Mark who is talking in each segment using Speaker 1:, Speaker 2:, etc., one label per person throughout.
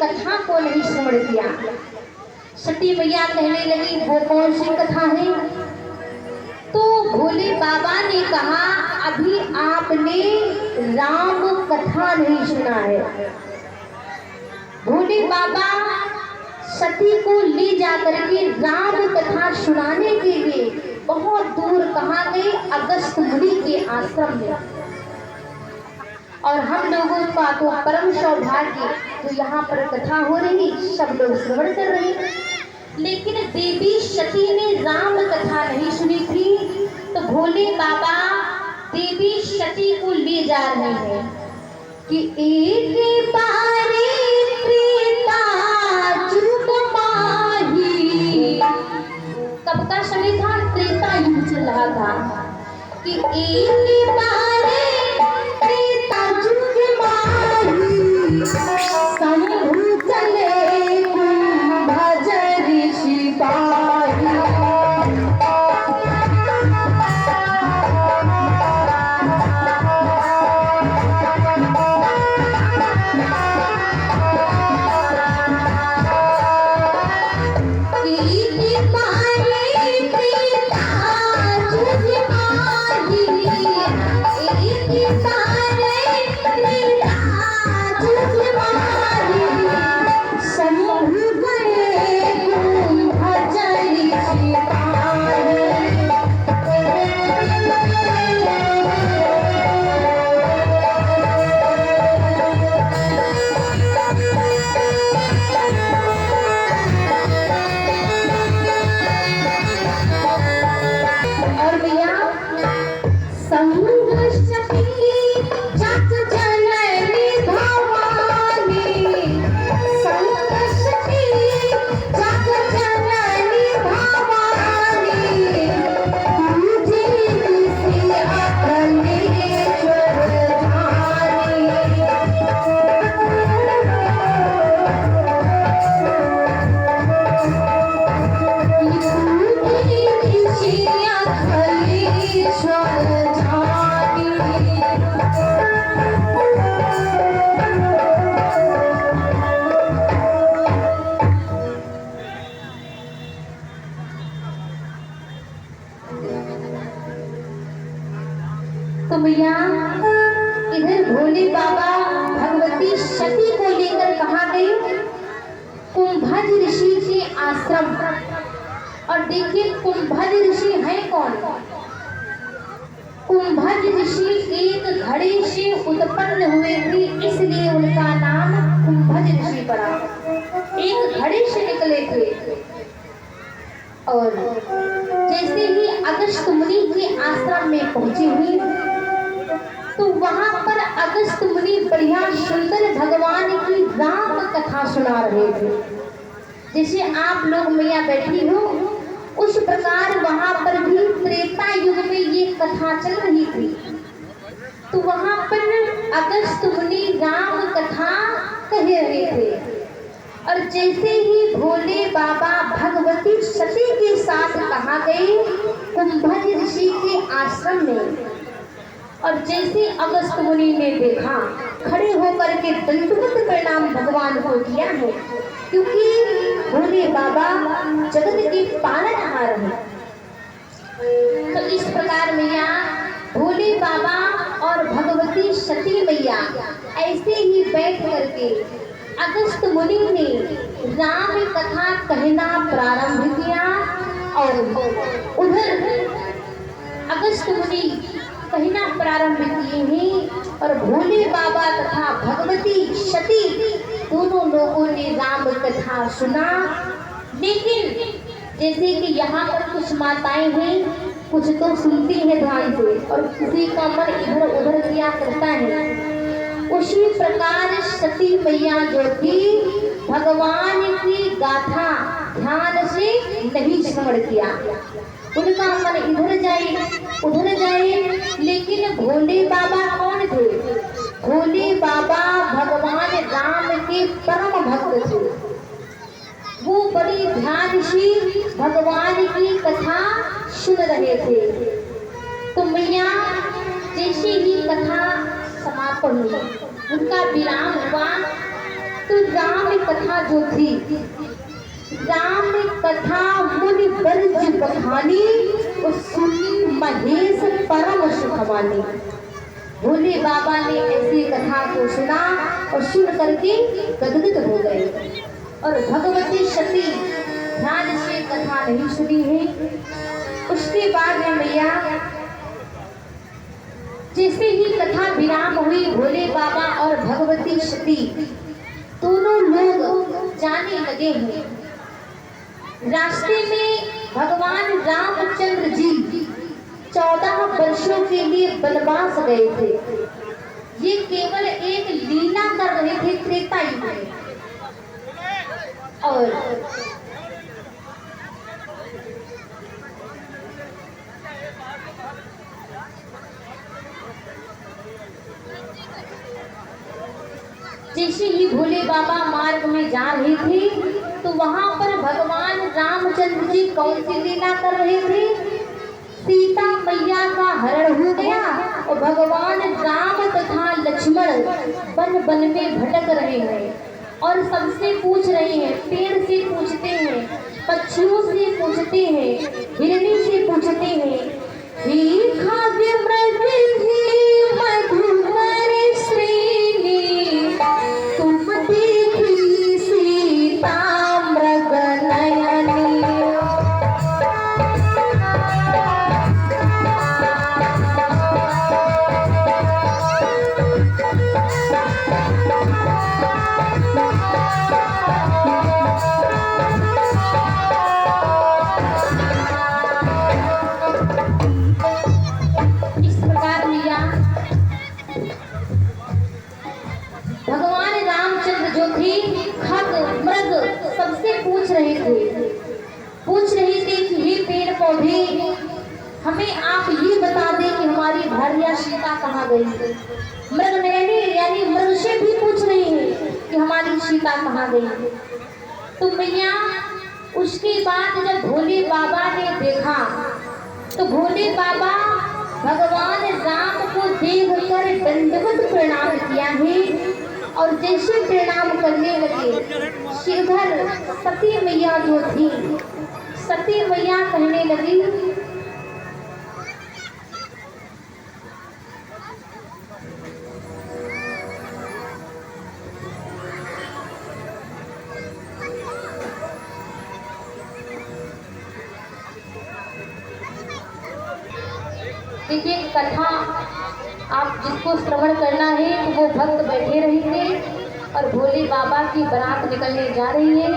Speaker 1: कथा को नहीं स्मरण किया। सती मैया कहने लगी वो कौन सी कथा है? तो भोले बाबा ने कहा अभी आपने राम कथा नहीं सुना है। भोले बाबा सती को ले जाकर के राम कथा सुनाने के लिए बहुत दूर कहाँ गए? अगस्त मुनि के आश्रम में। और हम लोगों का तो परम सौभाग्य जो यहाँ पर कथा हो रही, सब लोग श्रवण कर रहे हैं। लेकिन देवी सती ने राम कथा नहीं सुनी थी, तो भोले बाबा देवी सती को ले जा रहे हैं कि एक बारी त्रेता युग माही। कब का समय था? त्रेता युग चल रहा था कि एक बारी त्रेता युग माही शंभु चले भजरी सिपाही। तो भैया इधर भोले बाबा भगवती सती को लेकर कहाँ गए? कुंभज ऋषि के आश्रम। और देखिए कुंभज ऋषि है कौन? कुंभज ऋषि एक घड़े से उत्पन्न हुए थे, इसलिए उनका नाम कुंभज ऋषि पड़ा। एक घड़े से निकले थे। और जैसे ही अगस्त मुनि के आश्रम में पहुंची हुई, तो वहां पर अगस्त मुनि बढ़िया सुंदर भगवान की राम कथा सुना रहे थे। जैसे आप लोग मैया बैठी हो, उस प्रकार वहां पर भी त्रेता युग में ये कथा चल रही थी। तो वहां पर अगस्त मुनि राम कथा कह रहे थे। और जैसे ही भोले बाबा भगवती सती के साथ कहाँ गए? कुंभज ऋषि के आश्रम में। और जैसे अगस्त मुनि ने देखा, खड़े होकर के दंडवत प्रणाम भगवान को किया है, क्योंकि भोले बाबा जगत के पालनहार हैं। तो इस प्रकार मैया भोले बाबा और भगवती सती मैया ऐसे ही बैठ करके अगस्त मुनि ने राम कथा कहना प्रारंभ किया। और उधर अगस्त मुनि कहना प्रारंभ किए हैं और भोले बाबा तथा भगवती सती दोनों लोगों ने राम कथा सुना। लेकिन जैसे कि यहाँ पर कुछ माताएं हैं, कुछ तो सुनती हैं ध्यान से और किसी का मन इधर उधर किया करता है। उसी प्रकार सती मैया जो थी, भगवान की गाथा ध्यान से नहीं श्रवण किया। उनका मन इधर जाए उधर जाए। लेकिन भोले बाबा कौन थे? भोले बाबा भगवान राम के परम भक्त थे। वो बड़ी ध्यान से भगवान की कथा सुन रहे थे। तो मैया जैसे ही कथा समापन हुई, उनका विराम हुआ, तो राम कथा जो थी, राम कथा मुनि बरज बखानी, सुनी महेश परम सुखमानी। भोले बाबा ने ऐसी कथा को सुना और सुन करके गदगद हो गए। और भगवती सती ध्यान से कथा नहीं सुनी है। उसके बाद में मैया जैसे ही कथा विराम हुई, भोले बाबा और भगवती सती दोनों लोग जाने लगे हैं। रास्ते में भगवान रामचंद्र जी 14 वर्षों के लिए वनवास गए थे। ये केवल एक लीला कर रहे थे त्रेता युग में। और जैसे ही भोले बाबा मार्ग में जा रहे थे तो वहां पर भगवान रामचंद्र जी कौन सी लीला कर रहे थे? सीता मैया का हरण हो गया और भगवान राम तथा लक्ष्मण वन वन में भटक रहे हैं और सबसे पूछ रहे हैं। पेड़ से पूछते हैं, पक्षियों से पूछते हैं, हिरनी से पूछते हैं, हे खाव्य मृग ही मधुकर श्रेणी, तुम देखी सीता मृग नयनी। भगवान रामचंद्र जो थे खग मृग सबसे पूछ रहे थे कि हे पेड़ पौधे, हमें आप ये बता दें कि हमारी भार्या सीता कहाँ गई। मृग नयनी यानी मृग से भी पूछ रहे हैं कि हमारी सीता कहाँ गई। तो मैया उसके बाद जब भोले बाबा ने देखा तो भोले बाबा भगवान राम को देखकर दंडवत प्रणाम किया है। और जैसे प्रणाम करने लगे, श्रीधर सती मैया जो थी, सती मैया कहने लगी, देखिए कथा आप जिसको श्रवण करना है तो वो भक्त बैठे रहेंगे और भोले बाबा की बारात निकलने जा रही है।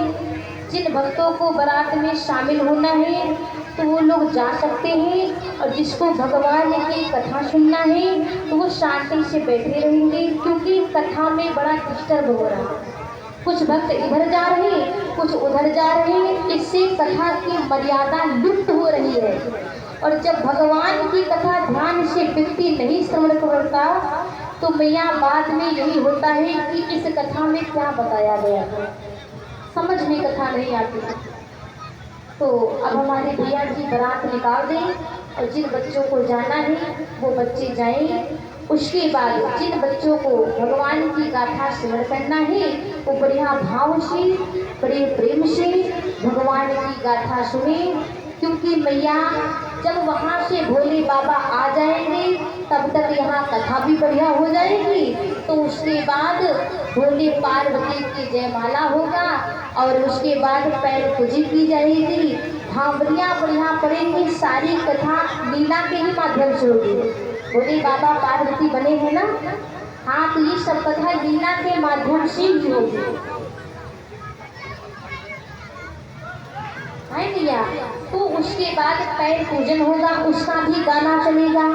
Speaker 1: जिन भक्तों को बारात में शामिल होना है तो वो लोग जा सकते हैं और जिसको भगवान की कथा सुनना है तो वो शांति से बैठे रहेंगे, क्योंकि कथा में बड़ा डिस्टर्ब हो रहा है। कुछ भक्त इधर जा रहे हैं, कुछ उधर जा रहे हैं, इससे कथा की मर्यादा लुप्त हो रही है। और जब भगवान की कथा ध्यान से व्यक्ति नहीं श्रवण करता तो मैया बाद में यही होता है कि इस कथा में क्या बताया गया है, समझ में कथा नहीं आती। तो अब हमारे भैया जी बारात निकाल दें और जिन बच्चों को जाना है वो बच्चे जाएं। उसके बाद जिन बच्चों को भगवान की गाथा श्रवण करना है वो बढ़िया भाव से, बड़े प्रेम से भगवान की गाथा सुने, क्योंकि मैया जब वहाँ से भोले बाबा आ जाएंगे तब तक यहाँ कथा भी बढ़िया हो जाएगी। तो उसके बाद भोले पार्वती की जयमाला होगा और उसके बाद पैर पूजी की जाएगी, भांवरियाँ बढ़िया पड़ेंगी। सारी कथा लीला के ही माध्यम से होगी। भोले बाबा पार्वती बने हैं ना, हाँ, तो ये सब कथा लीला के माध्यम से ही होगी, है भैया। तो उसके बाद पैर पूजन होगा, उसका भी गाना चलेगा।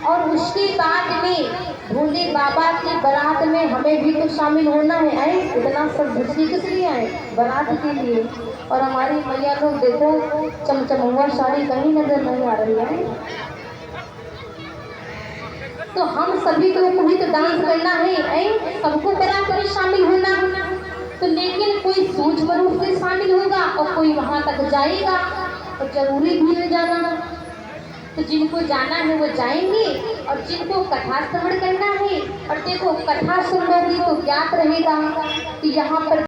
Speaker 1: और उसके बाद में भोले बाबा की बारात में हमें भी तो शामिल होना है। इतना सब धुसी किस लिए आए? बारात के लिए। और हमारी मैया लोग देखो चमचमुआ साड़ी कहीं नजर नहीं आ रही है। तो हम सभी लोगों को भी तो डांस करना है, सबको बारात में शामिल होना। तो लेकिन कोई सूक्ष्म रूप से शामिल होगा और कोई वहां तक जाएगा, और जरूरी भी है जाना। तो जिनको जाना है वो जाएंगे और जिनको कथा श्रवण करना है, और देखो कथा सुन लोगी तो ज्ञात रहेगा कि यहाँ पर